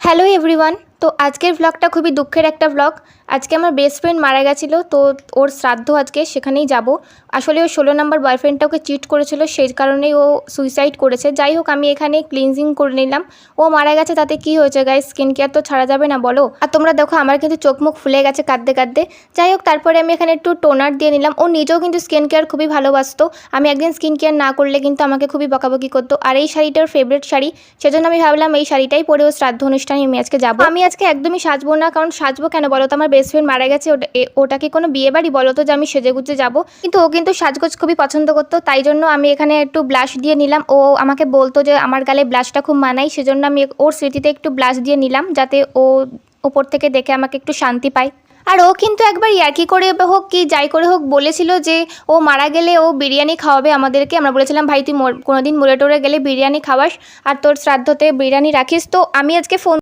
Hello everyone. তো আজকের ব্লগটা খুবই দুঃখের একটা ব্লগ। আজকে আমার বেস্ট ফ্রেন্ড মারা গেছিলো, তো ওর শ্রাদ্ধ আজকে, সেখানেই যাব। আসলে ও 16 নম্বর বয়ফ্রেন্ডটা ওকে চিট করেছিল, সেই কারণেই ও সুইসাইড করেছে। যাই হোক, আমি এখানে ক্লিনজিং করে নিলাম। ও মারা গেছে, তাতে কি হয়েছে গাইস, স্কিন কেয়ার তো ছাড়া যাবে না বলো। আর তোমরা দেখো আমার কিন্তু চোখ মুখ ফুলে গেছে কাঁদতে কাঁদতে। যাই হোক, তারপরে আমি এখানে একটু টোনার দিয়ে নিলাম। ও নিজেও কিন্তু স্কিন কেয়ার খুবই ভালোবাসতো। আমি একদিন স্কিন কেয়ার না করলে কিন্তু আমাকে খুবই বকাবকি করতো। আর এই শাড়িটার ফেভারিট শাড়ি, সেজন্য আমি ভাবলাম এই শাড়িটাই পরে ও শ্রাদ্ধ অনুষ্ঠানে আমি আজকে যাবো। আমি আজকে একদমই সাজবো না, কারণ সাজবো কেন বলো তো, আমার বেস্ট ফ্রেন্ড মারা গেছে। ওটা কি কোনো বিয়ে বাড়ি বলো তো যে আমি সেজেগুজে যাবো? কিন্তু ও কিন্তু সাজগোজ খুবই পছন্দ করতো, তাই জন্য আমি এখানে একটু ব্লাশ দিয়ে নিলাম। ও আমাকে বলতো যে আমার গালে ব্লাশটা খুব মানায়, সেজন্য আমি ওর স্মৃতিতে একটু ব্লাশ দিয়ে নিলাম, যাতে ও ওপর থেকে দেখে আমাকে একটু শান্তি পায়। আর ও কিন্তু একবার ইয়ার্কি করে হোক কি যাই করে হোক বলেছিল যে ও মারা গেলে ও বিরিয়ানি খাওয়াবে আমাদেরকে। আমরা বলেছিলাম ভাই তুই কোনোদিন মরে টরে গেলে বিরিয়ানি খাওয়াস, আর তোর শ্রাদ্ধতে বিরিয়ানি রাখিস। তো আমি আজকে ফোন